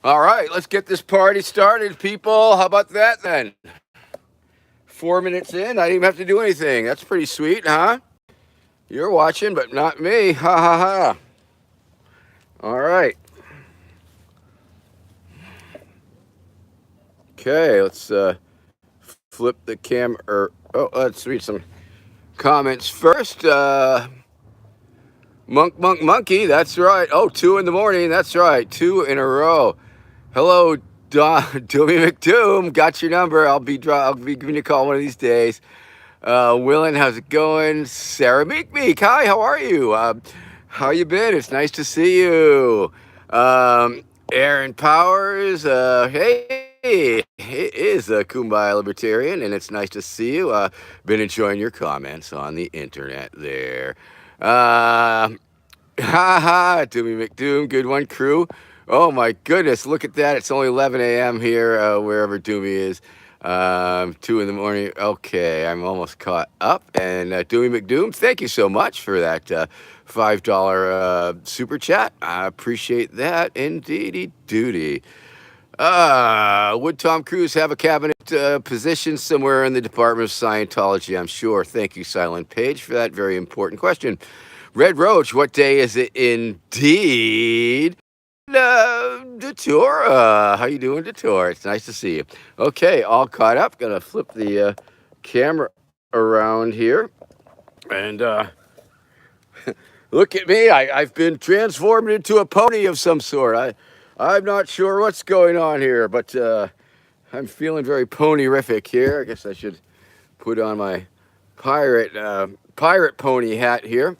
All right, let's get this party started, people. How about that then? 4 minutes in, I didn't even have to do anything. That's pretty sweet, huh? You're watching, but not me. Ha ha ha. All right. Okay, let's flip the camera. Oh, let's read some comments first. Monkey, that's right. Oh, 2 in the morning, that's right. 2 in a row. Hello, Doomy McDoom. Got your number. I'll be giving you a call one of these days. Willen, how's it going? Sarah Meek, hi, how are you? How you been? It's nice to see you. Aaron Powers, hey, it is a Kumbaya Libertarian, and it's nice to see you. Been enjoying your comments on the internet there. Ha ha, Doomy McDoom, good one, crew. Oh my goodness, look at that. It's only 11 a.m. here, wherever Doomy is. 2 in the morning. Okay, I'm almost caught up. And Doomy McDoom, thank you so much for that $5 super chat. I appreciate that. Indeedy duty. Would Tom Cruise have a cabinet position somewhere in the Department of Scientology? I'm sure. Thank you, Silent Page, for that very important question. Red Roach, what day is it indeed? Datura, how you doing, Datura? It's nice to see you. Okay, all caught up. Gonna flip the camera around here, and look at me. I've been transformed into a pony of some sort. I'm not sure what's going on here, but I'm feeling very pony-rific here. I guess I should put on my pirate pony hat here.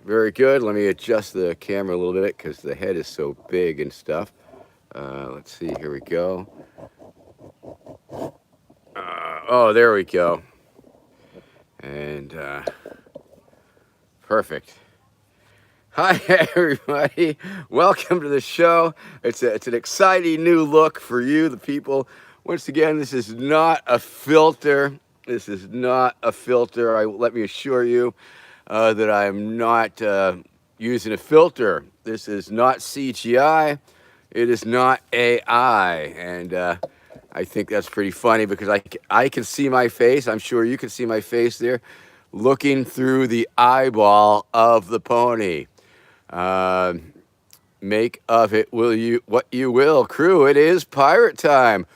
Very good. Let me adjust the camera a little bit because the head is so big and stuff. Let's see. Here we go. Oh, there we go. And perfect. Hi, everybody. Welcome to the show. It's an exciting new look for you, the people. Once again, this is not a filter. This is not a filter. Let me assure you. That I'm not using a filter. This is not CGI. It is not AI. And I think that's pretty funny because I can see my face. I'm sure you can see my face there looking through the eyeball of the pony. Make of it what you will. Crew, it is pirate time.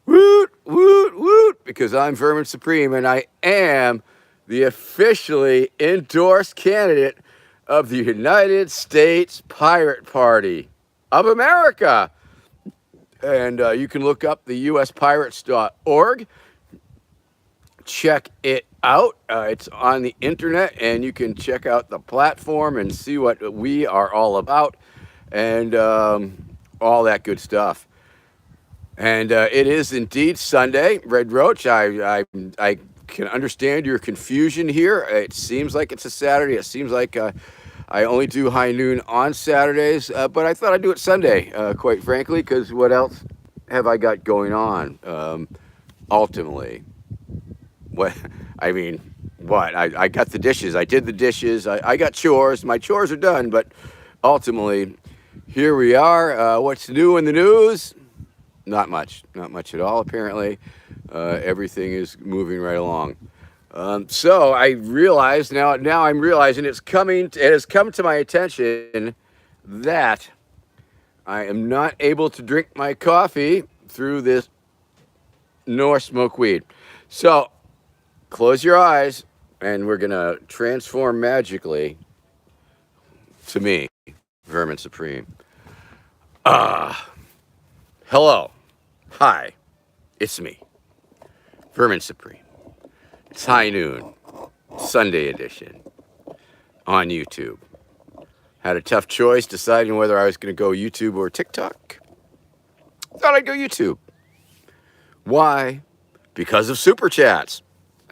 Woot, woot, woot. Because I'm Vermin Supreme and I am the officially endorsed candidate of the United States Pirate Party of America. And you can look up the uspirates.org. Check it out. It's on the internet, and you can check out the platform and see what we are all about and all that good stuff. And it is indeed Sunday. Red Roach, I can understand your confusion here. It seems like it's a Saturday. It seems like I only do high noon on Saturdays, but I thought I'd do it Sunday, quite frankly, because what else have I got going on? Ultimately, what I mean, what I got the dishes. I did the dishes. I got chores. My chores are done, but ultimately, here we are. What's new in the news? Not much at all, apparently. Everything is moving right along. So I realize now I'm realizing it has come to my attention that I am not able to drink my coffee through this nor smoke weed. So close your eyes and we're going to transform magically to me, Vermin Supreme. Hello. Hi. It's me, Vermin Supreme. It's high noon, Sunday edition, on YouTube. Had a tough choice deciding whether I was going to go YouTube or TikTok. Thought I'd go YouTube. Why? Because of super chats.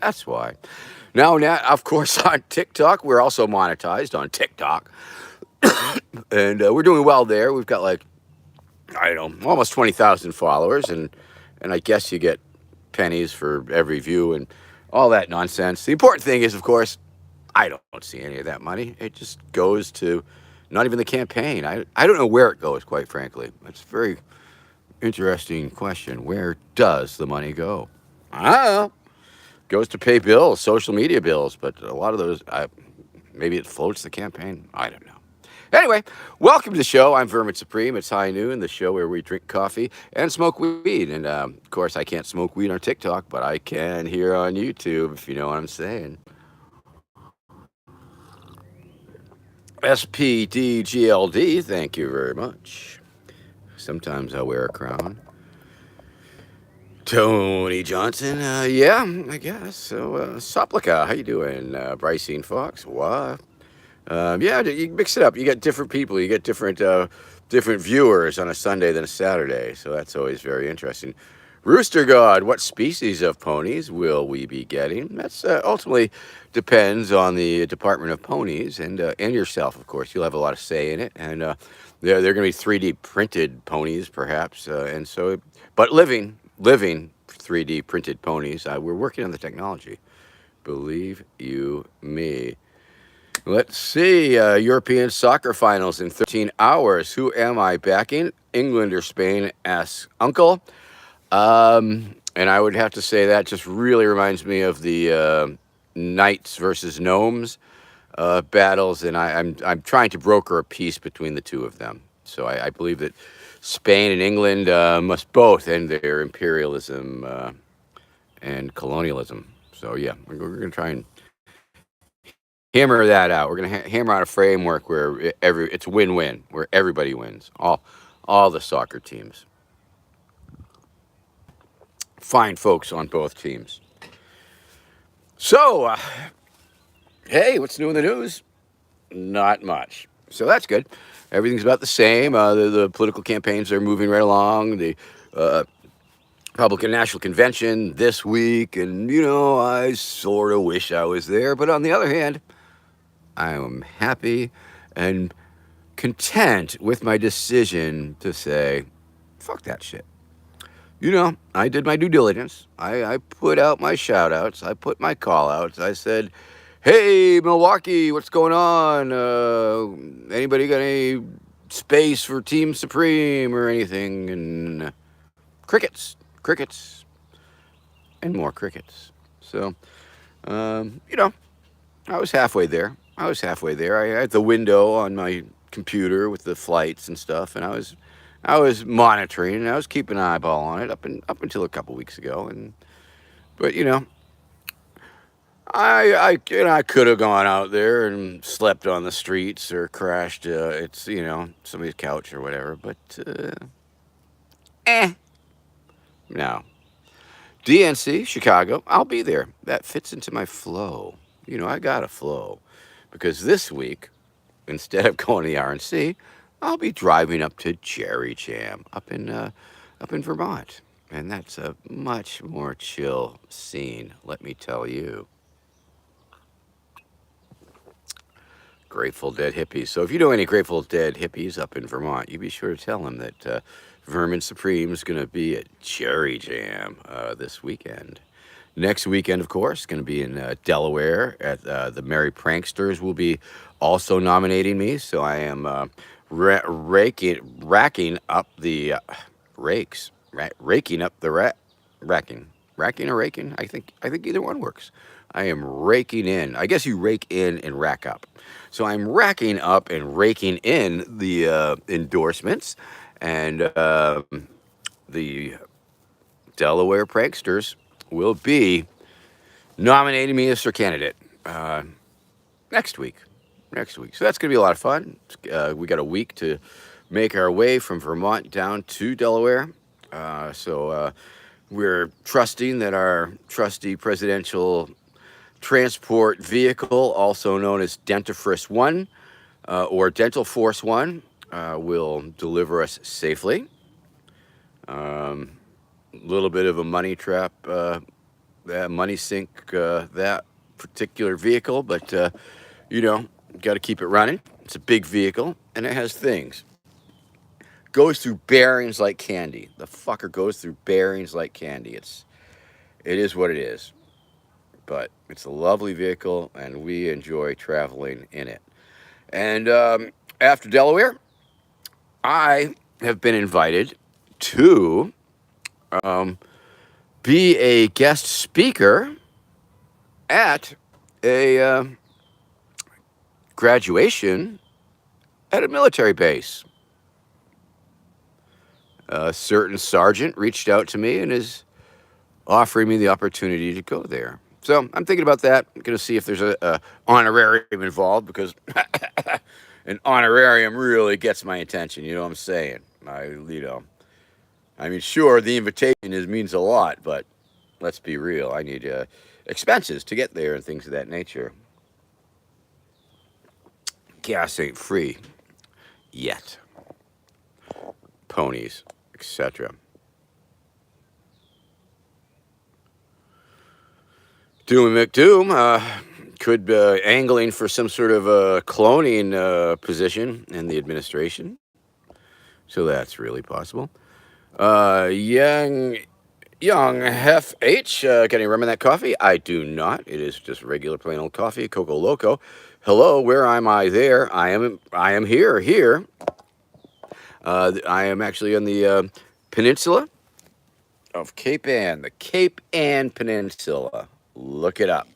That's why. Now, of course, on TikTok, we're also monetized on TikTok. And we're doing well there. We've got almost 20,000 followers. And I guess you get pennies for every view and all that nonsense. The important thing is, of course, I don't see any of that money. It just goes to Not even the campaign. I don't know where it goes, quite frankly. It's a very interesting question. Where does the money go? I don't know. Goes to pay bills, social media bills, but a lot of those, maybe it floats the campaign. I don't know. Anyway, welcome to the show. I'm Vermin Supreme. It's High Noon, the show where we drink coffee and smoke weed. And of course, I can't smoke weed on TikTok, but I can here on YouTube, if you know what I'm saying. SPDGLD, thank you very much. Sometimes I wear a crown. Tony Johnson, yeah, I guess. So, Soplika, how you doing? Brycine Fox, what? Yeah, you mix it up. You get different people. You get different viewers on a Sunday than a Saturday. So that's always very interesting. Rooster God, what species of ponies will we be getting? That's ultimately depends on the Department of Ponies and yourself, of course. You'll have a lot of say in it, and they're going to be 3D printed ponies, perhaps, and so, but living 3D printed ponies. We're working on the technology. Believe you me. Let's see. European soccer finals in 13 hours. Who am I backing? England or Spain? Asks Uncle. And I would have to say that just really reminds me of the knights versus gnomes battles, and I'm trying to broker a peace between the two of them. So I believe that Spain and England must both end their imperialism and colonialism. So yeah, we're going to try and hammer that out. We're going to hammer out a framework where it's win-win, where everybody wins, all the soccer teams. Fine folks on both teams. So, hey, what's new in the news? Not much. So that's good. Everything's about the same. The political campaigns are moving right along. The Republican National Convention this week, and I sort of wish I was there. But on the other hand, I am happy and content with my decision to say, fuck that shit. I did my due diligence. I put out my shout outs. I put my call outs. I said, hey, Milwaukee, what's going on? Anybody got any space for Team Supreme or anything? And crickets, and more crickets. So, I was halfway there. I had the window on my computer with the flights and stuff, and I was monitoring, and I was keeping an eyeball on it up until a couple weeks ago, but I could have gone out there and slept on the streets or crashed somebody's couch or whatever, but no. DNC, Chicago, I'll be there. That fits into my flow. I got a flow, because this week, instead of going to the RNC, I'll be driving up to Jerry Jam up in Vermont, and that's a much more chill scene, let me tell you. Grateful Dead hippies. So if you know any Grateful Dead hippies up in Vermont, you be sure to tell them that Vermin Supreme is going to be at Jerry Jam this weekend. Next weekend, of course, going to be in Delaware at the Merry Pranksters will be also nominating me. So I am racking up the racking or raking. I think either one works. I am raking in. I guess you rake in and rack up. So I'm racking up and raking in the endorsements, and the Delaware Pranksters will be nominating me as their candidate next week. So that's going to be a lot of fun. We got a week to make our way from Vermont down to Delaware. So we're trusting that our trusty presidential transport vehicle, also known as Dentifrice 1 or Dental Force 1, will deliver us safely. Little bit of a money trap, that money sink, that particular vehicle, but got to keep it running. It's a big vehicle, and it has things. Goes through bearings like candy. The fucker goes through bearings like candy. It is what it is. But it's a lovely vehicle, and we enjoy traveling in it. And after Delaware, I have been invited to be a guest speaker at a graduation at a military base. A certain sergeant reached out to me and is offering me the opportunity to go there. So I'm thinking about that. I'm going to see if there's a honorarium involved, because an honorarium really gets my attention. You know what I'm saying? I mean, sure, the invitation means a lot, but let's be real. I need expenses to get there and things of that nature. Gas ain't free yet. Ponies, etc. Doom McDoom could be angling for some sort of cloning position in the administration. So that's really possible. Young Hef H, can you remember that coffee? I do not. It is just regular plain old coffee, Coco Loco. Hello, where am I there? I am here. I am actually on the peninsula of Cape Ann, the Cape Ann Peninsula. Look it up.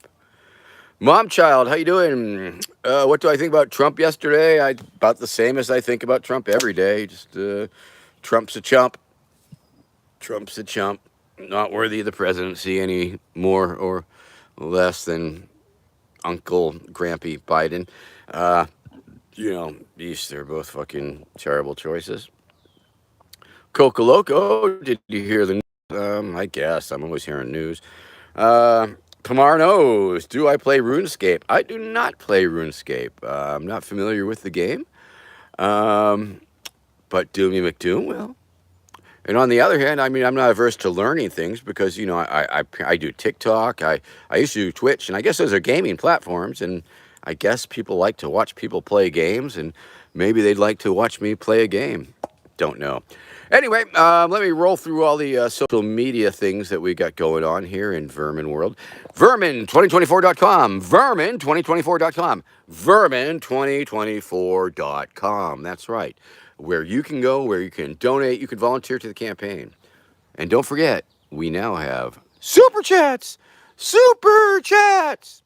Mom Child, how you doing? What do I think about Trump yesterday? About the same as I think about Trump every day. Just Trump's a chump. Trump's a chump. Not worthy of the presidency any more or less than Uncle Grampy Biden. They're both fucking terrible choices. Coco Loco, did you hear the news? I guess. I'm always hearing news. Pamar knows, do I play RuneScape? I do not play RuneScape. I'm not familiar with the game. But Doomy McDoom will. And on the other hand, I mean, I'm not averse to learning things because, I do TikTok. I used to do Twitch, and I guess those are gaming platforms. And I guess people like to watch people play games, and maybe they'd like to watch me play a game. Don't know. Anyway, let me roll through all the social media things that we got going on here in Vermin World. Vermin2024.com. Vermin2024.com. Vermin2024.com. That's right. Where you can go, where you can donate, you can volunteer to the campaign. And don't forget, we now have Super Chats! Super Chats!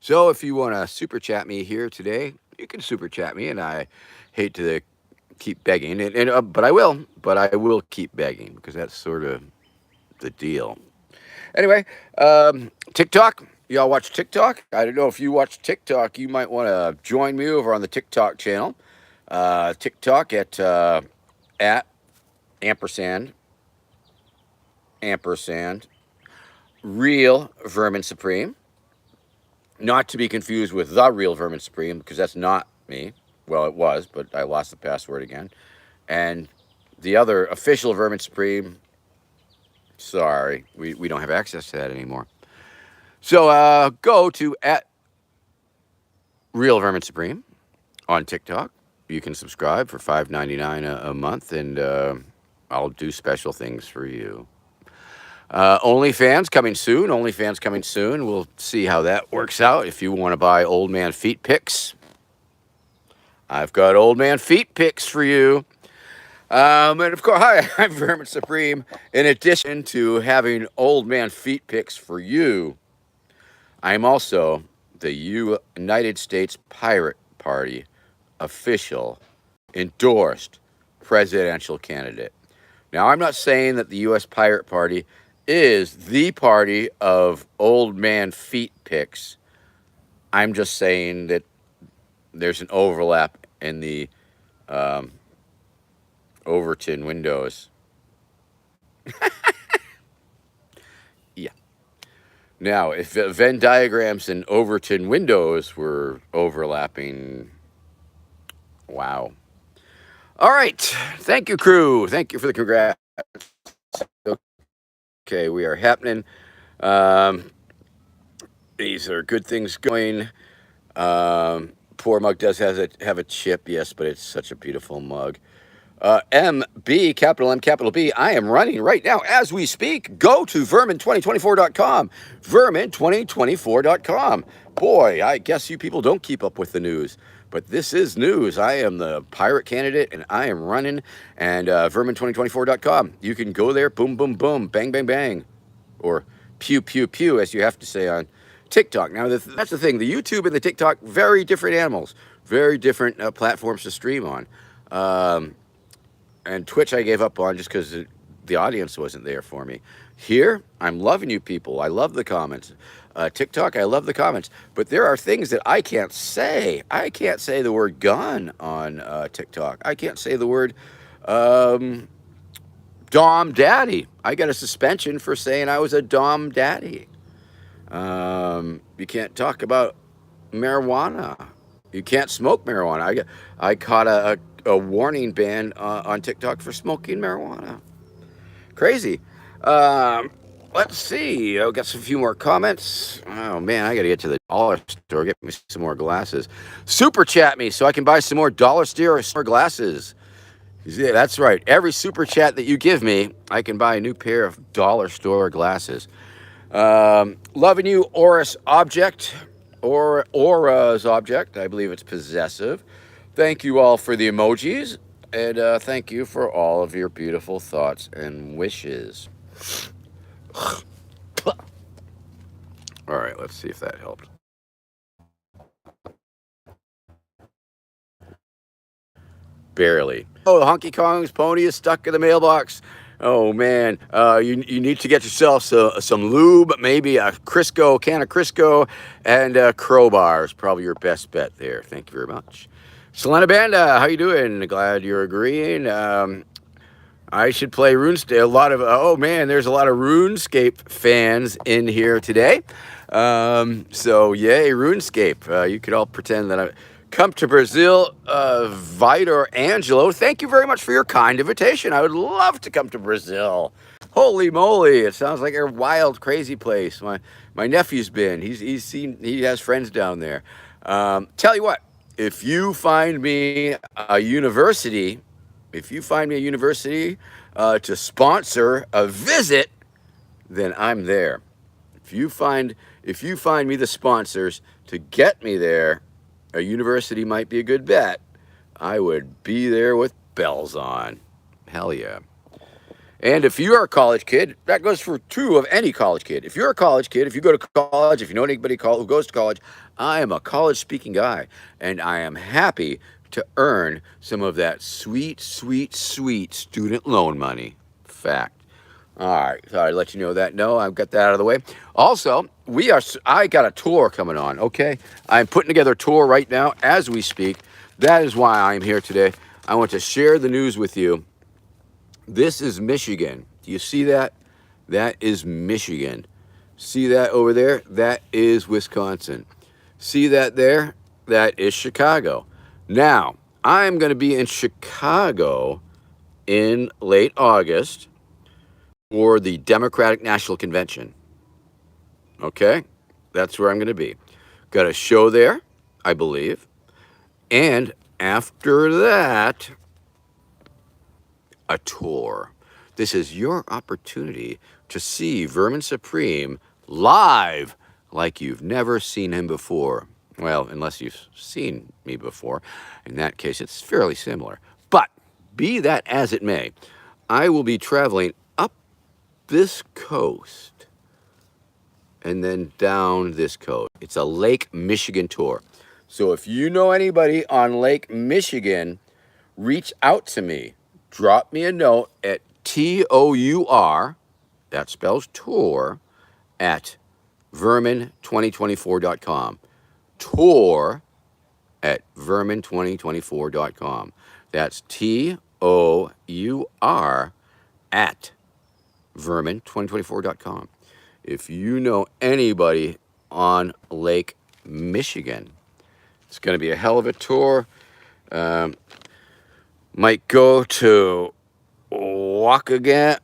So if you want to Super Chat me here today, you can Super Chat me, and I hate to keep begging, but I will keep begging, because that's sort of the deal. Anyway, TikTok. Y'all watch TikTok? I don't know if you watch TikTok. You might want to join me over on the TikTok channel. TikTok at ampersand Real Vermin Supreme. Not to be confused with The Real Vermin Supreme, because that's not me. Well, it was, but I lost the password again. And the other official Vermin Supreme, sorry, we don't have access to that anymore. So go to at Real Vermin Supreme on TikTok. You can subscribe for $5.99 a month, and I'll do special things for you. OnlyFans coming soon. We'll see how that works out. If you want to buy old man feet pics, I've got old man feet pics for you. And of course, hi, I'm Vermin Supreme. In addition to having old man feet pics for you, I'm also the United States Pirate Party official endorsed presidential candidate. Now, I'm not saying that the U.S. Pirate Party is the party of old man feet pics. I'm just saying that there's an overlap in the Overton windows. Yeah. Now, if Venn diagrams and Overton windows were overlapping, wow. All right. Thank you, crew. Thank you for the congrats. Okay, we are happening. These are good things going. Poor mug does have a chip, yes, but it's such a beautiful mug. MB, capital M, capital B. I am running right now as we speak. Go to vermin2024.com. Vermin2024.com. Boy, I guess you people don't keep up with the news. but this is news. I am the pirate candidate, and I am running. And Vermin2024.com. You can go there, boom, boom, boom, bang, bang, bang, or pew, pew, pew, as you have to say on TikTok. Now, that's the thing. The YouTube and the TikTok, very different animals, very different platforms to stream on. And Twitch I gave up on just because the audience wasn't there for me. Here, I'm loving you people. I love the comments. TikTok, I love the comments. But there are things that I can't say. I can't say the word gun on TikTok. I can't say the word Dom Daddy. I got a suspension for saying I was a Dom Daddy. You can't talk about marijuana. You can't smoke marijuana. I caught a warning ban on TikTok for smoking marijuana. Crazy. Let's see. I've got a few more comments. Oh man, I got to get to the dollar store, get me some more glasses. Super chat me so I can buy some more dollar store glasses. Yeah, that's right. Every super chat that you give me, I can buy a new pair of dollar store glasses. Loving you, Aura's object. Aura's object. I believe it's possessive. Thank you all for the emojis. And thank you for all of your beautiful thoughts and wishes. All right, let's see if that helped. Barely. Oh, Honky Kong's pony is stuck in the mailbox. Oh man, you need to get yourself some lube, maybe a Crisco, can of Crisco, and crowbar is probably your best bet there. Thank you very much. Selena Banda, how you doing? Glad you're agreeing. I should play RuneScape. Oh man, there's a lot of RuneScape fans in here today. So yay, RuneScape. You could all pretend that I come to Brazil. Vitor Angelo, thank you very much for your kind invitation. I would love to come to Brazil. Holy moly, it sounds like a wild, crazy place. My nephew's been. He has friends down there. Tell you what, if you find me a university to sponsor a visit, then I'm there. If you find me the sponsors to get me there, a university might be a good bet. I would be there with bells on. Hell yeah. And if you are a college kid, that goes for true of any college kid. If you're a college kid, if you go to college, if you know anybody who goes to college, I am a college speaking guy, and I am happy to earn some of that sweet, sweet, sweet student loan money. Fact. All right, sorry to let you know that. No, I've got that out of the way. Also, I got a tour coming on, okay? I'm putting together a tour right now as we speak. That is why I'm here today. I want to share the news with you. This is Michigan. Do you see that? That is Michigan. See that over there? That is Wisconsin. See that there? That is Chicago. Now, I'm going to be in Chicago in late August for the Democratic National Convention. Okay? That's where I'm going to be. Got a show there, I believe. And after that, a tour. This is your opportunity to see Vermin Supreme live like you've never seen him before. Well, unless you've seen me before. In that case, it's fairly similar. But be that as it may, I will be traveling up this coast and then down this coast. It's a Lake Michigan tour. So if you know anybody on Lake Michigan, reach out to me. Drop me a note at TOUR, that spells tour, at Vermin2024.com. Tour at Vermin2024.com. That's TOUR at Vermin2024.com. If you know anybody on Lake Michigan, it's going to be a hell of a tour. Might go to Waukegan,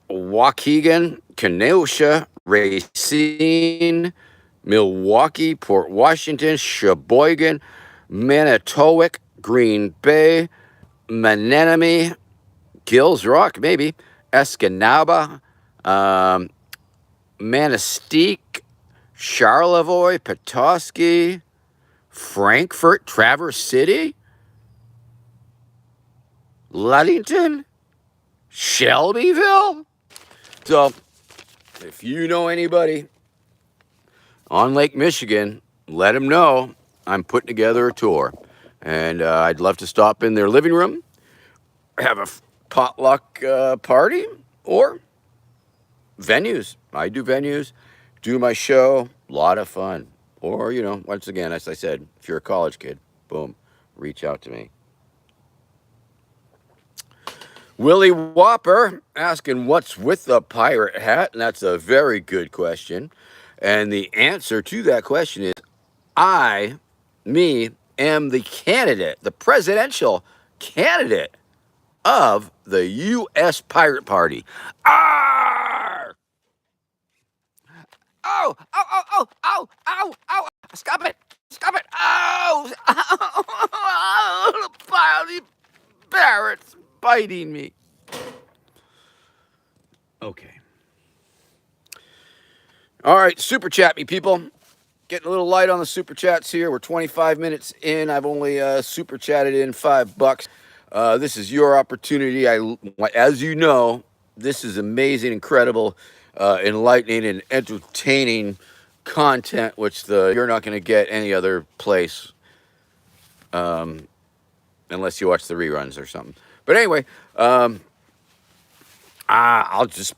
Kenosha, Racine, Milwaukee, Port Washington, Sheboygan, Manitowoc, Green Bay, Menominee, Gills Rock, maybe, Escanaba, Manistee, Charlevoix, Petoskey, Frankfurt, Traverse City, Ludington, Shelbyville. So if you know anybody on Lake Michigan, let them know I'm putting together a tour. And I'd love to stop in their living room, have a potluck party, or venues. I do venues, do my show, a lot of fun. Or, once again, as I said, if you're a college kid, boom, reach out to me. Willie Whopper asking what's with the pirate hat, and that's a very good question. And the answer to that question is me, am the candidate, the presidential candidate of the U.S. Pirate Party. Arr! Oh, oh, oh, oh, oh, oh, oh, stop it, oh, the parrots biting me. Okay. All right, super chat me, people. Getting a little light on the super chats here. We're 25 minutes in. I've only super chatted in $5. This is your opportunity. As you know, this is amazing, incredible, enlightening, and entertaining content, which you're not going to get any other place, unless you watch the reruns or something. But anyway, I'll just,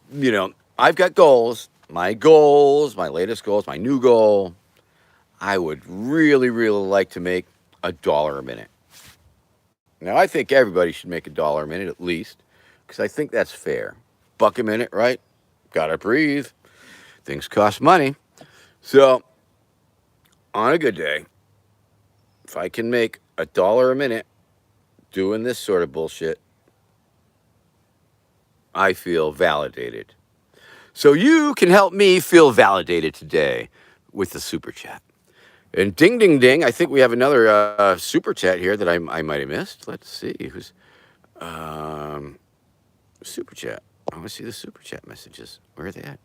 I've got goals. My latest goals, my new goal. I would really, really like to make $1 a minute. Now, I think everybody should make $1 a minute at least, because I think that's fair. $1 a minute, right? Gotta breathe. Things cost money. So, on a good day, if I can make $1 a minute doing this sort of bullshit, I feel validated. So you can help me feel validated today with the super chat. And ding, ding, ding, I think we have another super chat here that I might have missed. Let's see who's super chat. I want to see the super chat messages. Where are they at?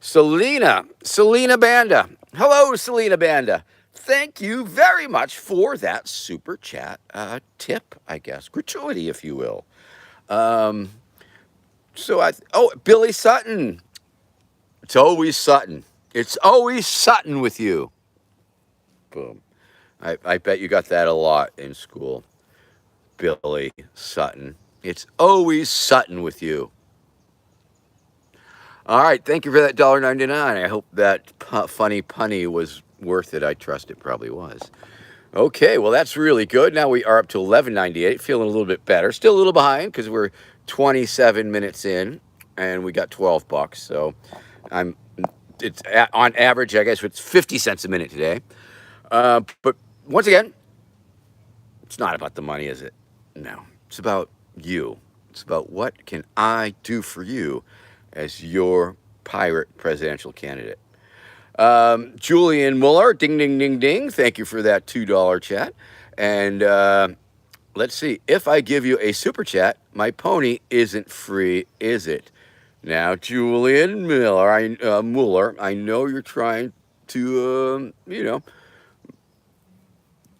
Selena Banda. Hello, Selena Banda. Thank you very much for that super chat tip, I guess. Gratuity, if you will. Billy Sutton. It's always Sutton. It's always Sutton with you. Boom. I bet you got that a lot in school. Billy Sutton. It's always Sutton with you. All right. Thank you for that $1.99. I hope that funny punny was worth it. I trust it probably was. Okay. Well, that's really good. Now we are up to $11.98. Feeling a little bit better. Still a little behind because we're 27 minutes in and we got $12. So it's on average, I guess it's 50 cents a minute today. But once again, it's not about the money, is it? No, it's about you. It's about what can I do for you as your pirate presidential candidate. Julian Muller, ding, ding, ding, ding. Thank you for that $2 chat. And let's see. If I give you a super chat, my pony isn't free, is it? Now, Julian Muller, I know you're trying to,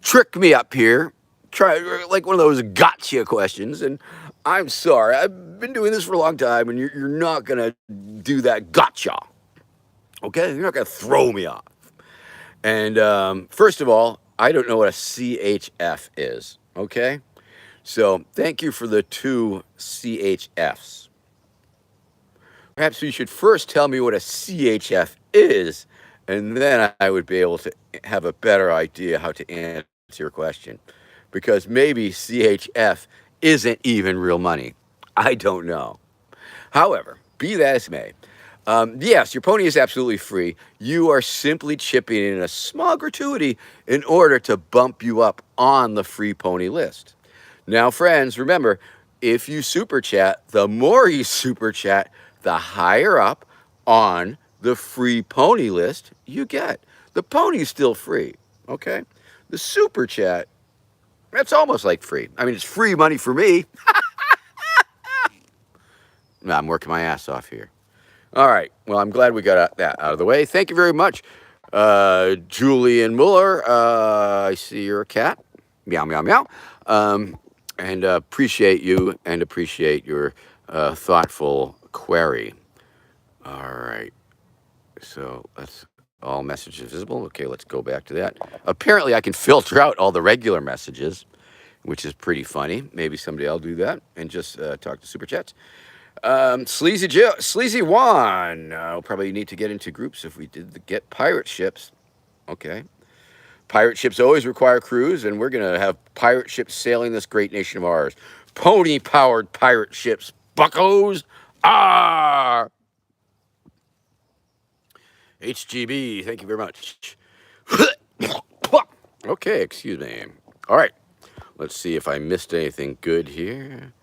trick me up here. Try like one of those gotcha questions. And I'm sorry. I've been doing this for a long time, and you're not going to do that gotcha. Okay? You're not going to throw me off. And first of all, I don't know what a CHF is. Okay? So thank you for the 2 CHFs. Perhaps you should first tell me what a CHF is, and then I would be able to have a better idea how to answer your question. Because maybe CHF isn't even real money. I don't know. However, be that as may, yes, your pony is absolutely free. You are simply chipping in a small gratuity in order to bump you up on the free pony list. Now, friends, remember, if you super chat, the more you super chat, the higher up on the free pony list you get. The pony's still free, okay? The super chat, that's almost like free. I mean, it's free money for me. I'm working my ass off here. All right. Well, I'm glad we got that out of the way. Thank you very much. Julian Muller, I see you're a cat. Meow, meow, meow. And appreciate you and appreciate your thoughtful query. All right. So that's all messages visible. Okay, let's go back to that. Apparently, I can filter out all the regular messages, which is pretty funny. Maybe someday I'll do that and just talk to Super Chats. Sleazy Juan. We'll probably need to get into groups if we did the get pirate ships. Okay. Pirate ships always require crews, and we're going to have pirate ships sailing this great nation of ours. Pony-powered pirate ships, buccos. Ah! HGB, thank you very much. Okay, excuse me. All right. Let's see if I missed anything good here.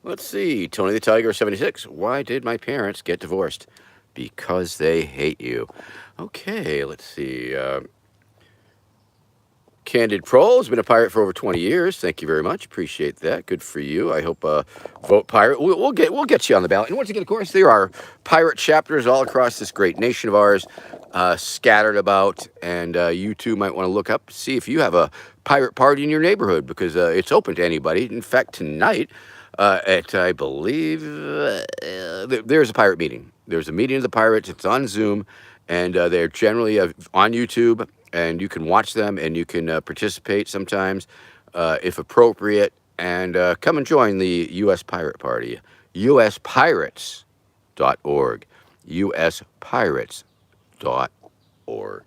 Let's see. Tony the Tiger 76. Why did my parents get divorced? Because they hate you. Okay, let's see. Candid Prole has been a pirate for over 20 years. Thank you very much. Appreciate that. Good for you. I hope vote pirate. We'll get you on the ballot. And once again, of course, there are pirate chapters all across this great nation of ours, scattered about. And you too might want to look up, see if you have a pirate party in your neighborhood, because it's open to anybody. In fact, tonight at, I believe, there's a pirate meeting. There's a meeting of the pirates. It's on Zoom, and they're generally on YouTube. And you can watch them, and you can participate sometimes, if appropriate, and come and join the U.S. Pirate Party, uspirates.org, uspirates.org.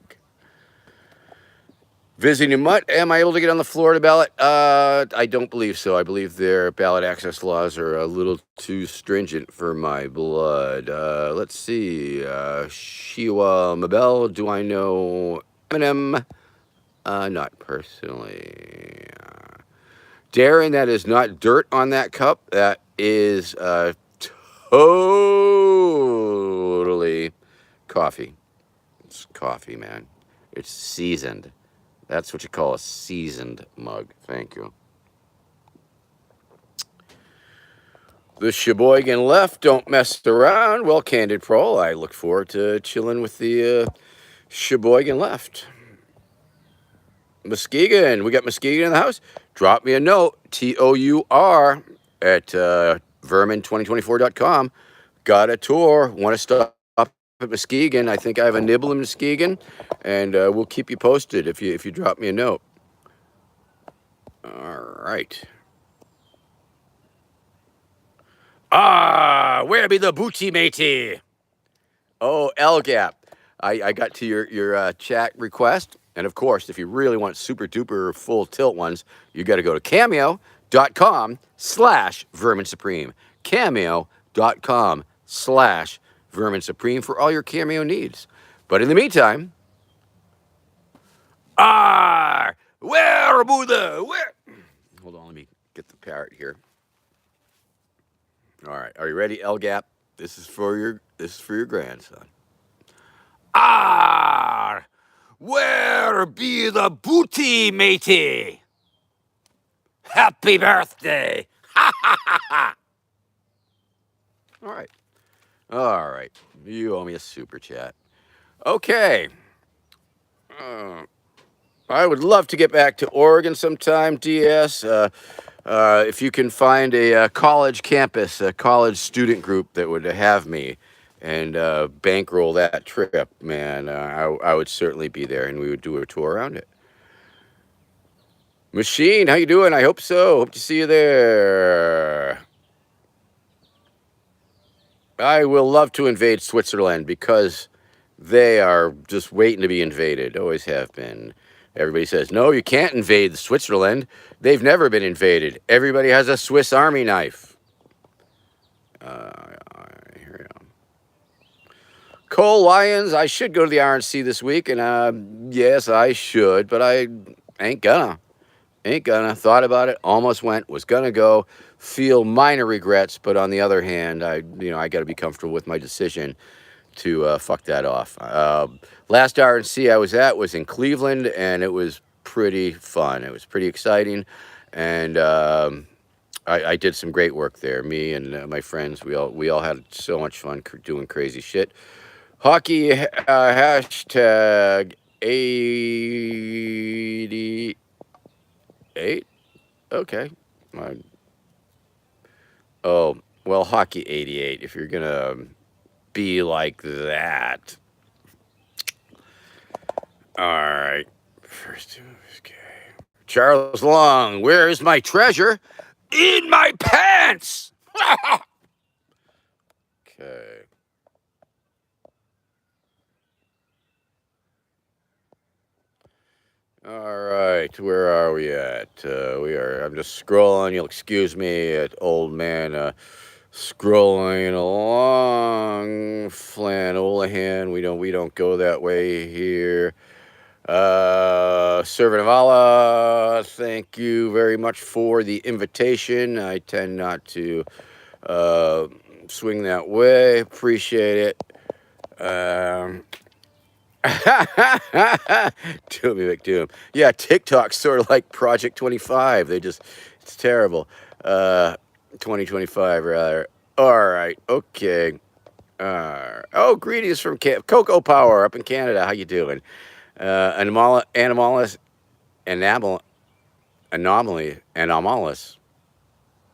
Visiting Mutt, am I able to get on the Florida ballot? I don't believe so. I believe their ballot access laws are a little too stringent for my blood. Let's see. Shiwa Mabel, do I know Eminem? Not personally. Darren, that is not dirt on that cup. That is totally coffee. It's coffee, man. It's seasoned. That's what you call a seasoned mug. Thank you. The Sheboygan left, don't mess around. Well, Candid Prole, I look forward to chilling with the Sheboygan left. Muskegon, we got Muskegon in the house. Drop me a note, TOUR, at vermin2024.com. Got a tour. Want to stop at Muskegon? I think I have a nibble in Muskegon, and we'll keep you posted if you drop me a note. All right. Where be the booty matey? Oh, LGAP. I got to your chat request. And of course, if you really want super duper full tilt ones, you got to go to cameo.com/Vermin Supreme. Cameo.com/Vermin Supreme for all your Cameo needs. But in the meantime, where Buddha? Where? Hold on, let me get the parrot here. All right, are you ready, LGAP? This is for your grandson. Where be the booty, matey? Happy birthday! Ha ha ha ha! All right. You owe me a super chat. Okay. I would love to get back to Oregon sometime, DS. If you can find a college campus, a college student group that would have me and bankroll that trip, man, I would certainly be there, and we would do a tour around it. Machine, how you doing? I hope so. Hope to see you there. I will love to invade Switzerland because they are just waiting to be invaded. Always have been. Everybody says, no, you can't invade Switzerland. They've never been invaded. Everybody has a Swiss Army knife. Here we go. Cole Lyons, I should go to the RNC this week, and yes, I should, but I ain't gonna. Thought about it, almost went, was gonna go. Feel minor regrets, but on the other hand, I got to be comfortable with my decision to fuck that off. Last RNC I was at was in Cleveland, and it was pretty fun. It was pretty exciting, and I did some great work there. Me and my friends, we all had so much fun doing crazy shit. Hockey hashtag 88. Okay. Uh, oh, well, hockey 88. If you're gonna be like that, all right. First, okay. Charles Long, where is my treasure? In my pants. Okay. All right, where are we at? We are. I'm just scrolling. You'll excuse me, at old man. Scrolling along. Flannolahan. We don't go that way here. Servant of Allah. Thank you very much for the invitation. I tend not to uh, swing that way. Appreciate it. Doomy McDoom. Yeah, TikTok's sort of like Project 25. It's terrible. 2025, rather. All right, okay. Oh, greetings from Cocoa Power up in Canada. How you doing? Anomalous, anomal, anomalous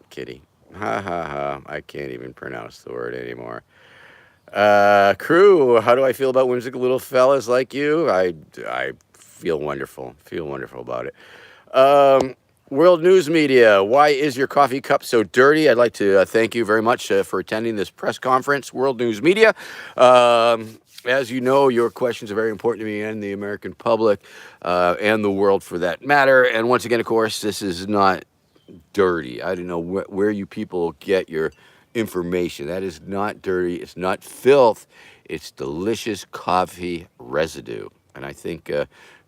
kitty. Ha ha ha. I can't even pronounce the word anymore. Crew, how do I feel about whimsical little fellas like you? I feel wonderful. Feel wonderful about it. World News Media, why is your coffee cup so dirty? I'd like to thank you very much for attending this press conference, World News Media. As you know, your questions are very important to me and the American public, and the world for that matter. And once again, of course, this is not dirty. I don't know where you people get your information. That is not dirty. It's not filth. It's delicious coffee residue. And I think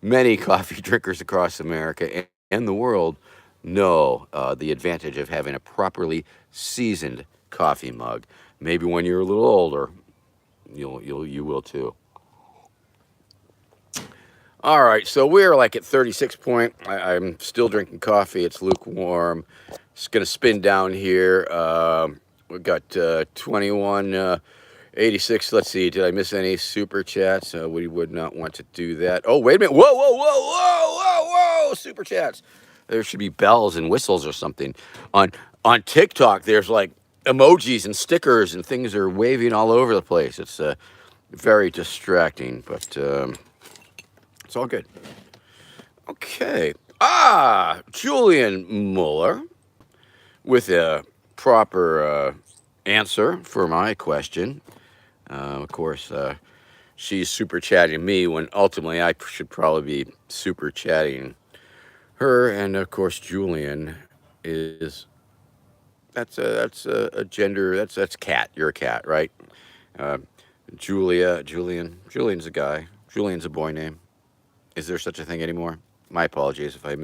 many coffee drinkers across America and the world know the advantage of having a properly seasoned coffee mug. Maybe when you're a little older, you will too. All right, so we're like at 36 point. I'm still drinking coffee. It's lukewarm. It's gonna spin down here. We've got 2186. Let's see. Did I miss any super chats? We would not want to do that. Oh, wait a minute. Whoa, whoa, whoa, whoa, whoa, whoa! Super chats. There should be bells and whistles or something. On TikTok, there's like emojis and stickers and things are waving all over the place. It's very distracting, but. It's all good. Okay. Julian Mueller with a proper answer for my question. Of course, she's super chatting me when ultimately I should probably be super chatting her. And of course, Julian is that's a gender. That's cat. You're a cat, right? Uh, Julian's a guy. Julian's a boy name. Is there such a thing anymore? My apologies if I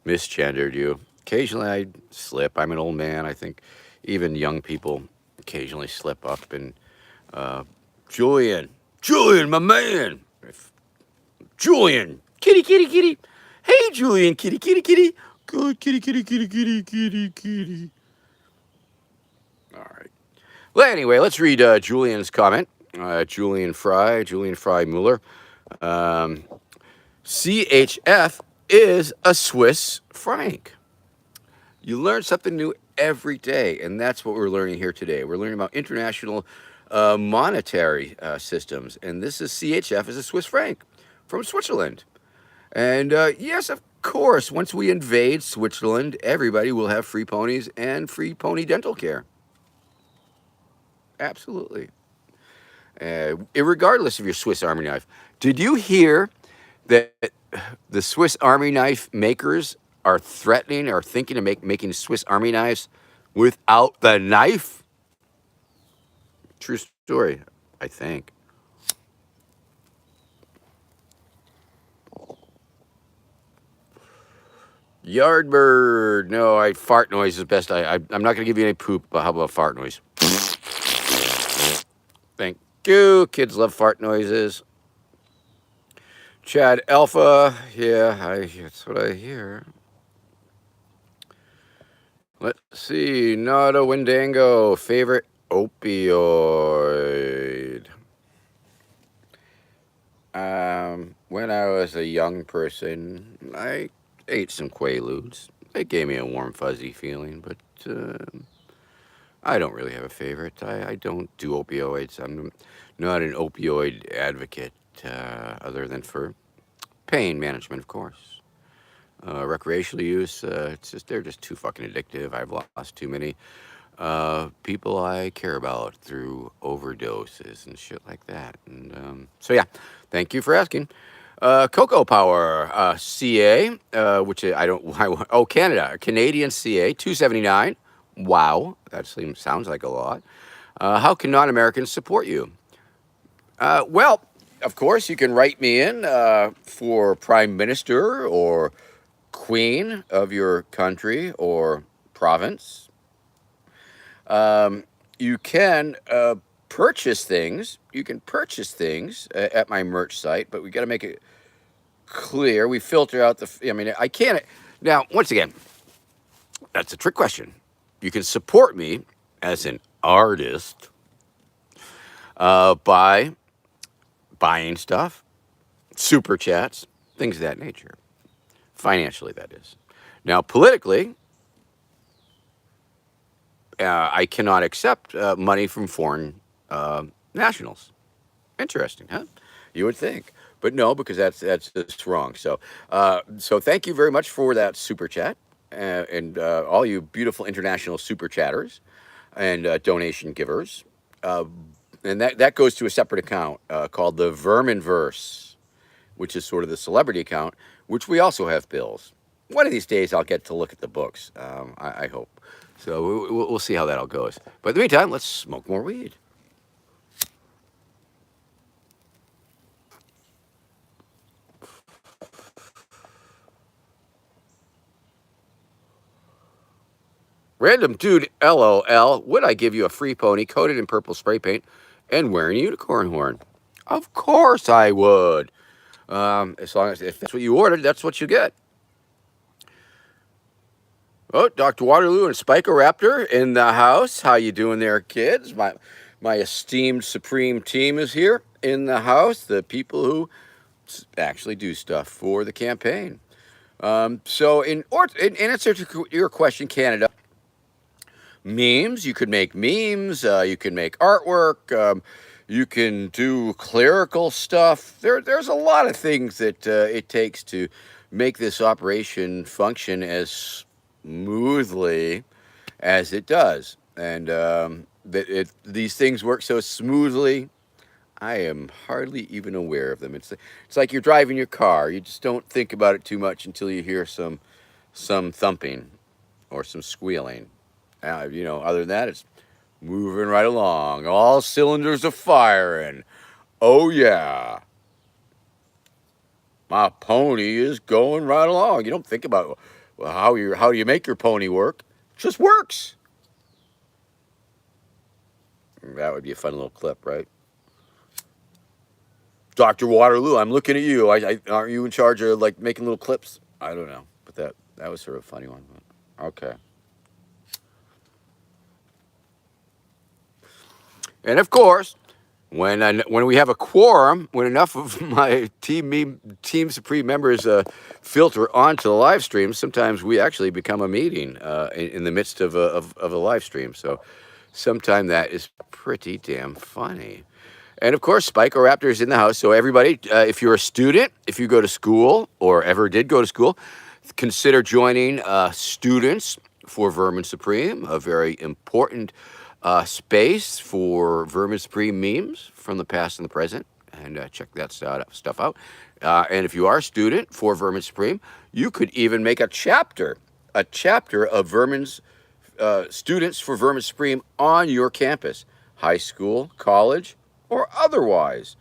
misgendered you. Occasionally I slip. I'm an old man. I think even young people occasionally slip up. And Julian, my man. Julian, kitty. Hey, Julian, kitty. Good kitty. All right. Well, anyway, let's read Julian's comment. Julian Fry Mueller. CHF is a Swiss franc. You learn something new every day, and that's what we're learning here today. We're learning about international monetary systems, and this is CHF is a Swiss franc from Switzerland. And yes, of course, once we invade Switzerland, everybody will have free ponies and free pony dental care. Absolutely. Regardless of your Swiss Army knife. Did you hear that the Swiss Army knife makers are threatening or thinking of making Swiss Army knives without the knife? True story, I think. Yardbird. No, fart noise is best. I'm not going to give you any poop, but how about fart noise? Thank you. Kids love fart noises. Chad Alpha. Yeah, that's what I hear. Let's See, not a Wendango. Favorite opioid. When I was a young person, I ate some Quaaludes. They gave me a warm, fuzzy feeling, but I don't really have a favorite. I don't do opioids. I'm not an opioid advocate, other than for pain management, of course. Recreational use, they're just too fucking addictive. I've lost too many people I care about through overdoses and shit like that. And so, yeah, thank you for asking. Cocoa Power, CA, which I don't, oh, Canada, Canadian CA, 279. Wow, that sounds like a lot. How can non Americans support you? Well, of course, you can write me in for Prime Minister or Queen of your country or province. You can purchase things. You can purchase things at my merch site, but we got to make it clear. We filter out I mean, I can't. Now, once again, that's a trick question. You can support me as an artist by buying stuff, super chats, things of that nature. Financially, that is. Now, politically, I cannot accept money from foreign nationals. Interesting, huh? You would think, but no, because that's just wrong. So thank you very much for that super chat, and all you beautiful international super chatters and donation givers. And that goes to a separate account called the Vermin verse, which is sort of the celebrity account, which we also have bills. One of these days, I'll get to look at the books. I hope. So we'll see how that all goes. But in the meantime, let's smoke more weed. Random dude, LOL. Would I give you a free pony coated in purple spray paint and wearing a unicorn horn? Of course I would. As long as if that's what you ordered, that's what you get. Oh, Dr. Waterloo and Spikoraptor in the house. How you doing there, kids? My esteemed Supreme team is here in the house. The people who actually do stuff for the campaign. So in answer to your question, Canada, memes. You could make memes. You can make artwork. You can do clerical stuff. There's a lot of things that it takes to make this operation function as smoothly as it does. And these things work so smoothly, I am hardly even aware of them. It's like you're driving your car. You just don't think about it too much until you hear some thumping or some squealing. Other than that, it's moving right along. All cylinders are firing. Oh yeah, my pony is going right along. You don't think about how do you make your pony work? It just works. That would be a fun little clip, right? Dr. Waterloo, I'm looking at you. Aren't you in charge of like making little clips? I don't know, but that was sort of a funny one. Okay. And of course, when we have a quorum, when enough of my team Supreme members filter onto the live stream, sometimes we actually become a meeting in the midst of a live stream. So sometimes that is pretty damn funny. And of course, Spikoraptor is in the house. So everybody, if you're a student, if you go to school or ever did go to school, consider joining Students for Vermin Supreme, a very important space for Vermin Supreme memes from the past and the present. And check that stuff out. And if you are a student for Vermin Supreme, you could even make a chapter of Vermin's Students for Vermin Supreme on your campus, high school, college, or otherwise.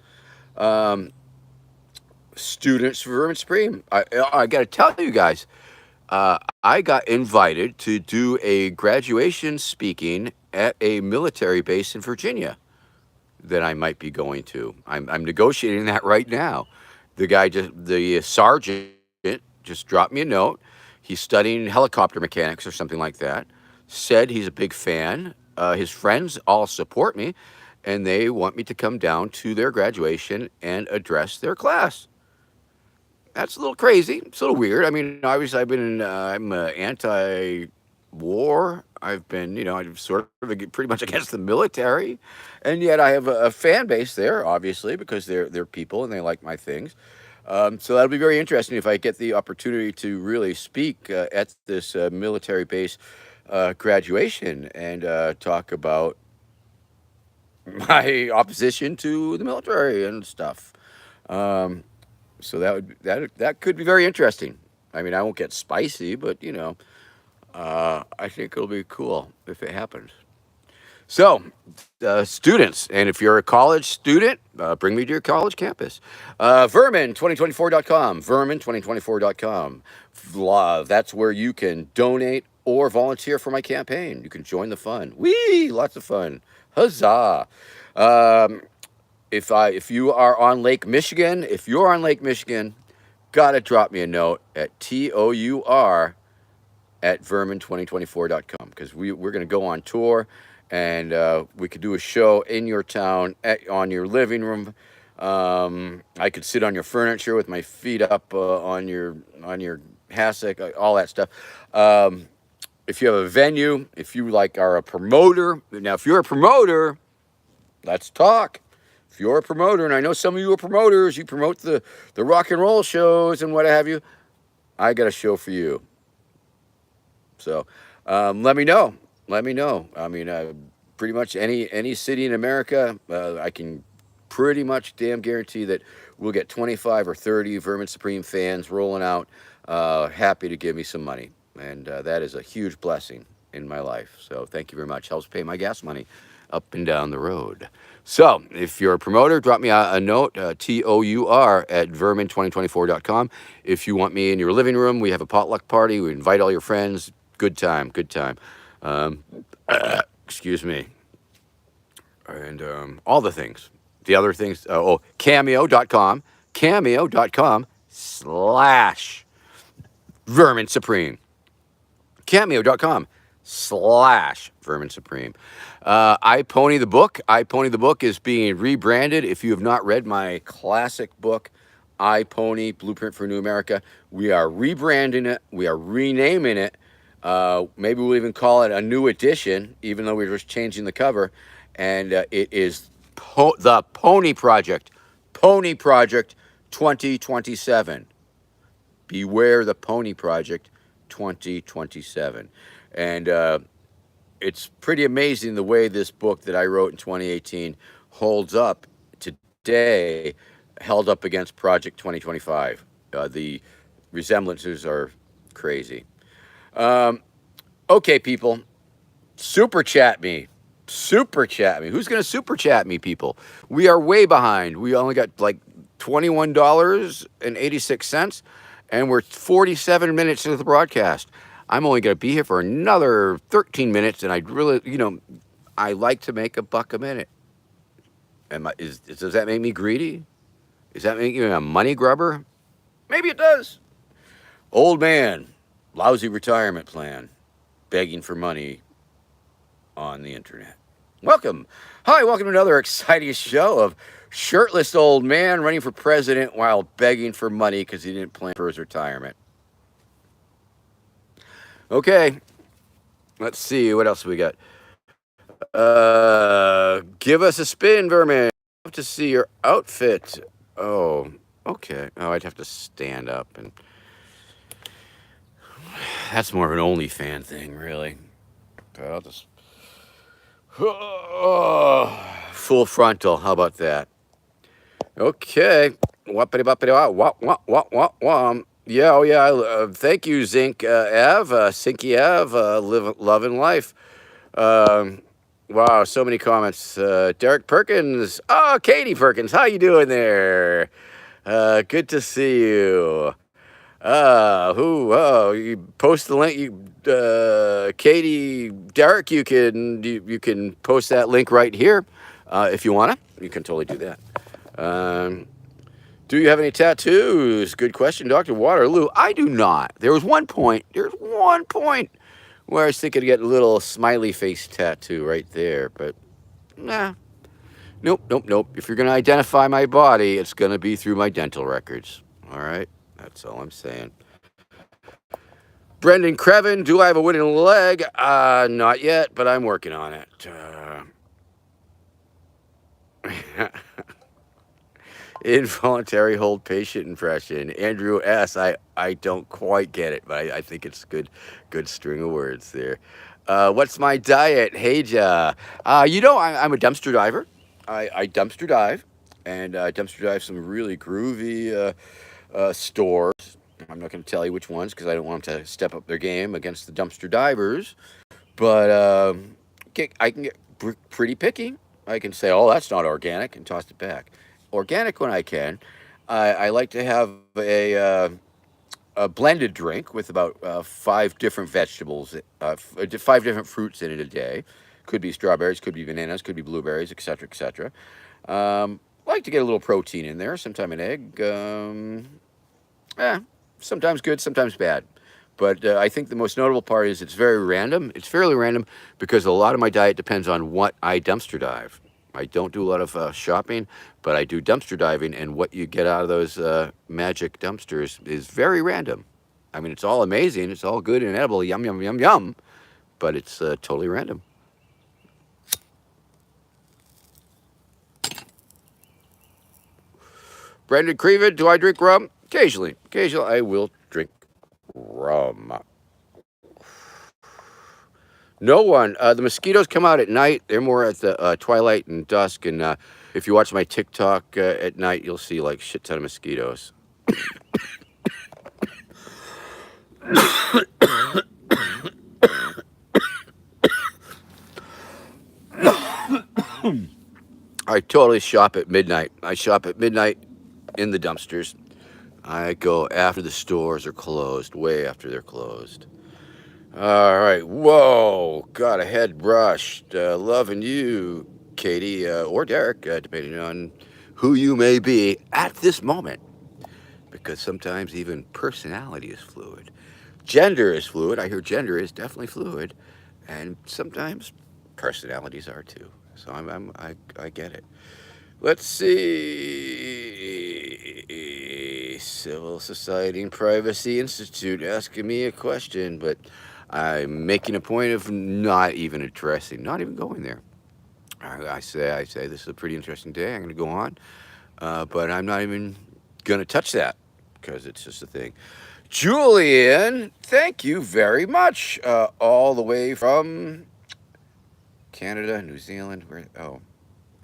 Students for Vermin Supreme. I got to tell you guys, I got invited to do a graduation speaking at a military base in Virginia that I might be going to. I'm negotiating that right now. The sergeant just dropped me a note. He's studying helicopter mechanics or something like that. said he's a big fan. His friends all support me, and they want me to come down to their graduation and address their class. That's a little crazy. It's a little weird. I mean, obviously, I'm anti-war. I've been, I'm sort of pretty much against the military, and yet I have a fan base there, obviously, because they're people and they like my things. So that'll be very interesting if I get the opportunity to really speak at this military base graduation and talk about my opposition to the military and stuff. Um, so that could be very interesting. I mean, I won't get spicy, but I think it'll be cool if it happens. So, students, and if you're a college student, bring me to your college campus. Vermin2024.com, Vermin2024.com. That's where you can donate or volunteer for my campaign. You can join the fun. Whee! Lots of fun. Huzzah! Um, if you are on Lake Michigan, gotta drop me a note at TOUR at vermin2024.com because we're going to go on tour and we could do a show in your town on your living room. I could sit on your furniture with my feet up on your hassock, all that stuff. If you have a venue, if you are a promoter, now if you're a promoter, let's talk. If you're a promoter, and I know some of you are promoters, you promote the rock and roll shows and what have you, I got a show for you. So let me know. Let me know. I mean, pretty much any city in America, I can pretty much damn guarantee that we'll get 25 or 30 Vermin Supreme fans rolling out, happy to give me some money. And that is a huge blessing in my life. So thank you very much. Helps pay my gas money up and down the road. So if you're a promoter, drop me a note, TOUR at vermin2024.com. If you want me in your living room, we have a potluck party. We invite all your friends. Good time, good time. Excuse me. And all the things. The other things, cameo.com, cameo.com/Vermin Supreme. Cameo.com/Vermin Supreme. iPony the book. iPony the book is being rebranded. If you have not read my classic book, iPony Blueprint for a New America, we are rebranding it. We are renaming it. Maybe we'll even call it a new edition, even though we're just changing the cover. And it is the Pony Project. Pony Project 2027. Beware the Pony Project 2027. And it's pretty amazing the way this book that I wrote in 2018 holds up today, held up against Project 2025. The resemblances are crazy. Okay, people, super chat me. Super chat me. Who's going to super chat me, people? We are way behind. We only got like $21.86, and we're 47 minutes into the broadcast. I'm only going to be here for another 13 minutes, and I really, I like to make $1 a minute. Does that make me greedy? Does that make me a money grubber? Maybe it does. Old man, lousy retirement plan, begging for money on the internet. Welcome. Hi, welcome to another exciting show of shirtless old man running for president while begging for money because he didn't plan for his retirement. Okay, let's see, what else we got? Give us a spin, Vermin. I'd love to see your outfit. Oh, okay. Oh, I'd have to stand up, and that's more of an OnlyFans thing, really. But I'll just full frontal. How about that? Okay. Yeah, oh yeah. Thank you, Zinc Ev, Sinky Ev, love and life. Wow, so many comments. Derek Perkins. Oh, Katie Perkins, how you doing there? Good to see you. You post the link. Katie, Derek, you can post that link right here if you wanna. You can totally do that. Do you have any tattoos? Good question, Dr. Waterloo. I do not. There's one point Where I was thinking of getting a little smiley face tattoo right there, but nah. Nope, nope, nope. If you're going to identify my body, it's going to be through my dental records. All right? That's all I'm saying. Brendan Crevin, do I have a winning leg? Not yet, but I'm working on it. Involuntary hold patient impression. Andrew S. I don't quite get it, but I think it's good string of words there. What's my diet? Hey, I'm a dumpster diver. I dumpster dive, and dumpster dive some really groovy stores. I'm not going to tell you which ones because I don't want them to step up their game against the dumpster divers. But I can get pretty picky. I can say, oh, that's not organic, and toss it back. Organic when I can. I like to have a blended drink with about 5 different vegetables, 5 different fruits in it a day. Could be strawberries, could be bananas, could be blueberries, etc., etc. Like to get a little protein in there, sometimes an egg. Sometimes good, sometimes bad. But I think the most notable part is it's very random. It's fairly random because a lot of my diet depends on what I dumpster dive. I don't do a lot of shopping, but I do dumpster diving, and what you get out of those magic dumpsters is very random. I mean, it's all amazing. It's all good and edible. Yum, yum, yum, yum. But it's totally random. Brendan Creven, do I drink rum? Occasionally. Occasionally, I will drink rum. No one. The mosquitoes come out at night. They're more at the twilight and dusk. And if you watch my TikTok at night, you'll see like shit ton of mosquitoes. I totally shop at midnight. I shop at midnight in the dumpsters. I go after the stores are closed, way after they're closed. All right. Whoa. Got a head brushed. Loving you, Katie, or Derek, depending on who you may be at this moment. Because sometimes even personality is fluid. Gender is fluid. I hear gender is definitely fluid. And sometimes personalities are too. So I get it. Let's see. Civil Society and Privacy Institute asking me a question, but I'm making a point of not even addressing, not even going there. I say this is a pretty interesting day. I'm going to go on, but I'm not even going to touch that because it's just a thing. Julian, thank you very much. All the way from Canada, New Zealand.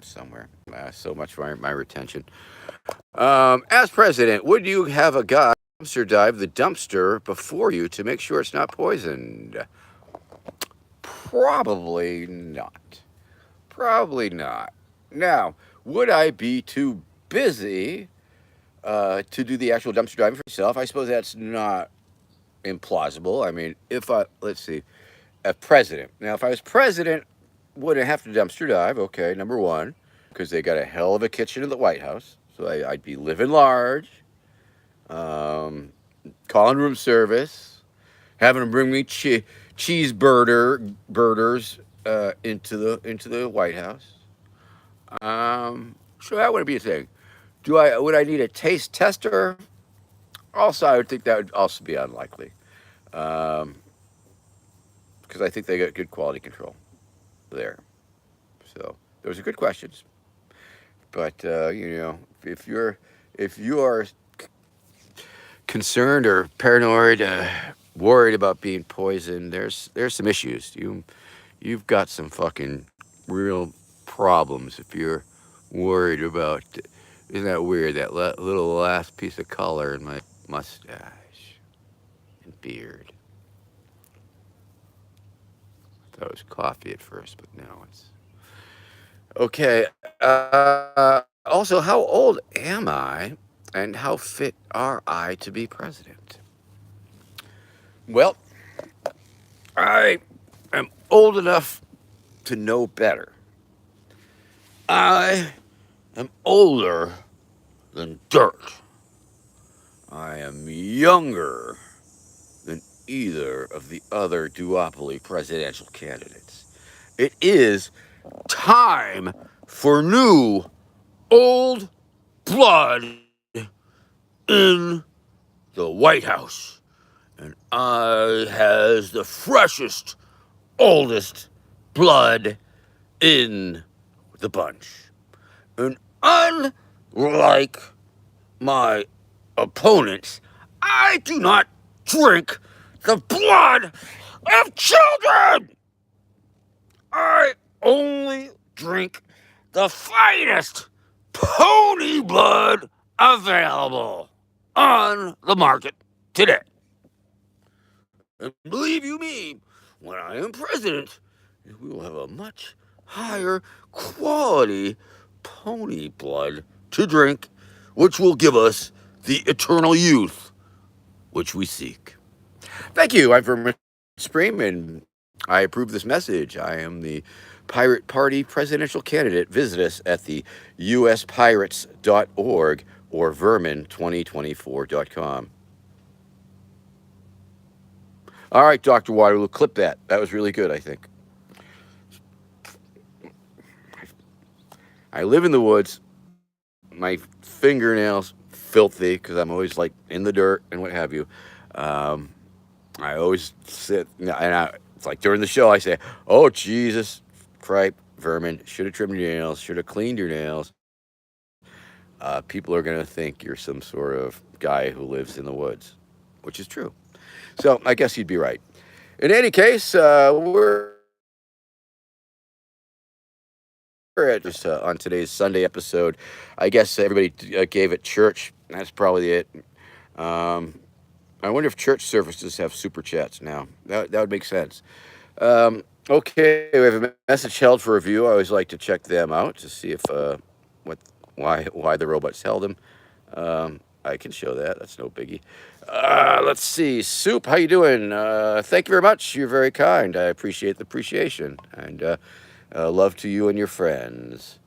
Somewhere. So much for my retention. As president, would you have a guy dumpster dive the dumpster before you to make sure it's not poisoned? Probably not. Probably not. Now, would I be too busy to do the actual dumpster diving for myself? I suppose that's not implausible. I mean, let's see, a president. Now, if I was president, would I have to dumpster dive? Okay, number one, because they got a hell of a kitchen in the White House. So I'd be living large, calling room service, having them bring me burgers into the White House. So that would be a thing. Would I need a taste tester? Also, I would think that would also be unlikely, because I think they got good quality control there. So those are good questions. But if you are concerned or paranoid, worried about being poisoned, there's some issues. You've got some fucking real problems if you're worried about. Isn't that weird? That little last piece of color in my mustache and beard. I thought it was coffee at first, but now it's okay. Also, how old am I, and how fit are I to be president? Well, I am old enough to know better. I am older than dirt. I am younger than either of the other duopoly presidential candidates. It is time for new old blood in the White House. And I has the freshest, oldest blood in the bunch. And unlike my opponents, I do not drink the blood of children. I only drink the finest pony blood available on the market today. And believe you me, when I am president, we will have a much higher quality pony blood to drink, which will give us the eternal youth which we seek. Thank you. I'm Vermin Supreme, and I approve this message. I am the Pirate Party presidential candidate. Visit us at the uspirates.org or vermin2024.com. All right, Dr. Waterloo, clip that. That was really good, I think. I live in the woods. My fingernails filthy because I'm always like in the dirt and what have you. I always sit, and it's like during the show I say, "Oh Jesus, cripe, vermin! Should have trimmed your nails. Should have cleaned your nails." People are gonna think you're some sort of guy who lives in the woods, which is true. So I guess you'd be right. In any case, we're at just on today's Sunday episode. I guess everybody gave it church. That's probably it. I wonder if church services have super chats now. That would make sense. Okay, we have a message held for review. I always like to check them out to see if why the robots held them. I can show that. That's no biggie. Let's see. Soup, how you doing? Thank you very much. You're very kind. I appreciate the appreciation. And love to you and your friends.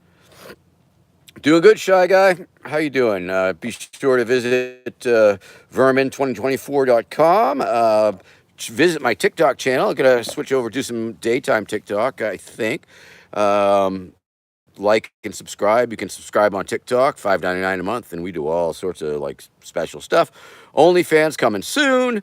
Doing good, Shy Guy. How you doing? Be sure to visit vermin2024.com. Visit my TikTok channel. I'm going to switch over, do some daytime TikTok, I think. Like and subscribe. You can subscribe on TikTok, $5.99 a month, and we do all sorts of like special stuff. OnlyFans coming soon.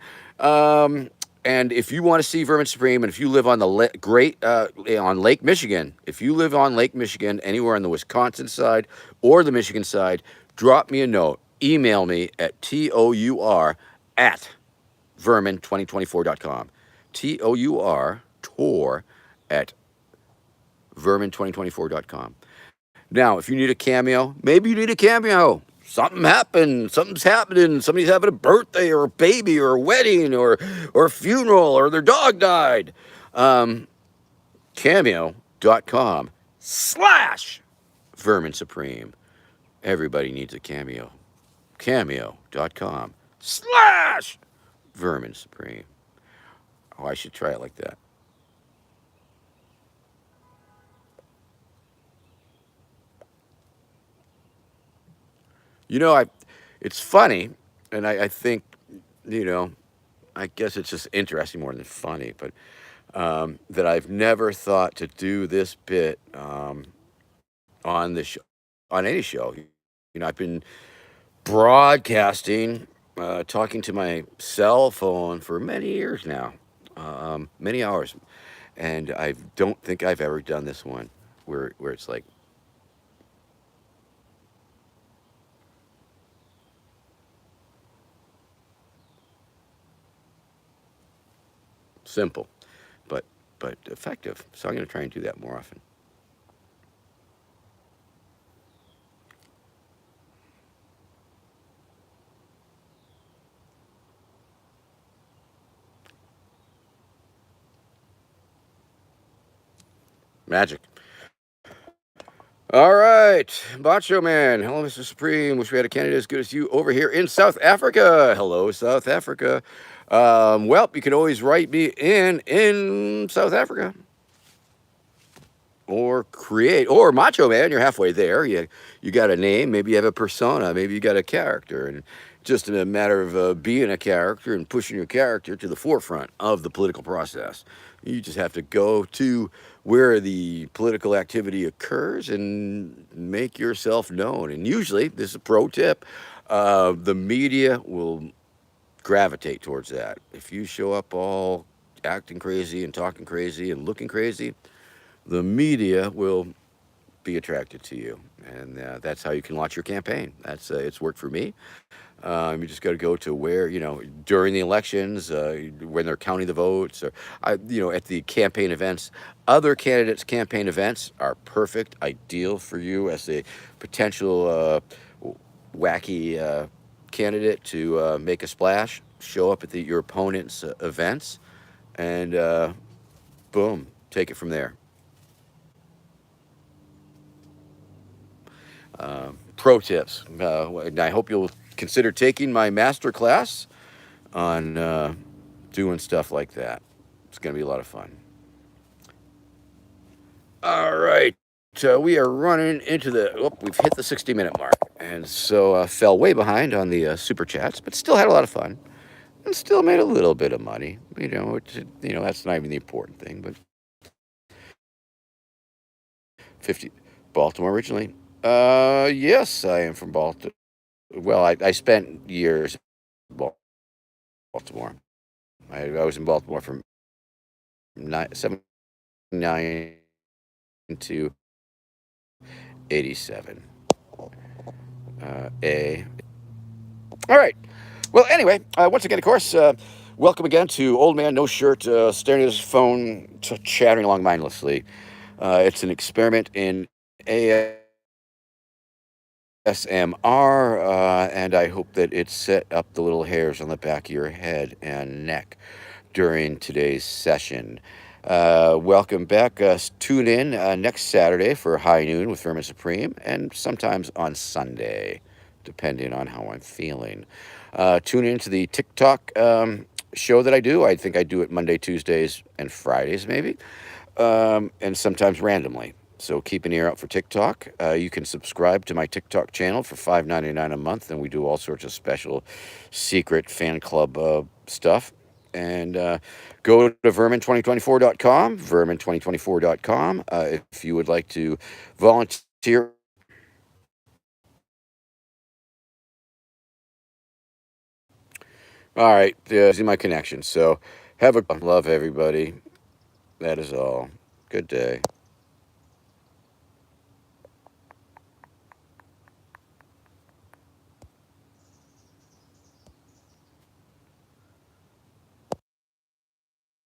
And if you want to see Vermin Supreme, and if you live on the on Lake Michigan, if you live on Lake Michigan, anywhere on the Wisconsin side or the Michigan side, drop me a note. Email me at tour@vermin2024.com. tour at vermin2024.com. Now, if you need a cameo, maybe you need a cameo. Something happened. Something's happening. Somebody's having a birthday or a baby or a wedding or a funeral or their dog died. Cameo.com/Vermin Supreme. Everybody needs a cameo. Cameo.com/Vermin Supreme. Oh, I should try it like that. You know, it's funny, and I think, I guess it's just interesting more than funny, but that I've never thought to do this bit on the show, on any show. I've been broadcasting, talking to my cell phone for many years now, many hours, and I don't think I've ever done this one where it's like, simple, but effective. So I'm going to try and do that more often. Magic. All right, Macho Man. Hello, Mr. Supreme. Wish we had a candidate as good as you over here in South Africa. Hello, South Africa. Well, you can always write me in South Africa. Or Macho Man, you're halfway there. You got a name, maybe you have a persona, maybe you got a character, and just a matter of being a character and pushing your character to the forefront of the political process. You just have to go to where the political activity occurs and make yourself known. And usually, this is a pro tip, the media will gravitate towards that. If you show up all acting crazy and talking crazy and looking crazy, the media will be attracted to you, and that's how you can launch your campaign. That's it's worked for me. You just got to go to where during the elections, when they're counting the votes, or at the campaign events. Other candidates' campaign events are perfect, ideal for you as a potential wacky candidate to make a splash. Show up at your opponent's events, and boom, take it from there. Pro tips. And I hope you'll consider taking my master class on doing stuff like that. It's going to be a lot of fun. All right. We are running into we've hit the 60-minute mark. And so fell way behind on the super chats, but still had a lot of fun and still made a little bit of money. That's not even the important thing, but 50 Baltimore originally. Yes, I am from Baltimore. Well, I spent years in Baltimore. I was in Baltimore from 79 to 87. A. All right. Well, anyway, once again, of course, welcome again to Old Man No Shirt staring at his phone, chattering along mindlessly. It's an experiment in ASMR, and I hope that it set up the little hairs on the back of your head and neck during today's session. Welcome back. Tune in next Saturday for High Noon with Vermin Supreme, and sometimes on Sunday, depending on how I'm feeling. Tune in to the TikTok show that I do. I think I do it Monday, Tuesdays, and Fridays, maybe, and sometimes randomly. So keep an ear out for TikTok. You can subscribe to my TikTok channel for $5.99 a month, and we do all sorts of special secret fan club stuff. And go to vermin2024.com, vermin2024.com, if you would like to volunteer. All right, losing my connection. So have a love, everybody. That is all. Good day.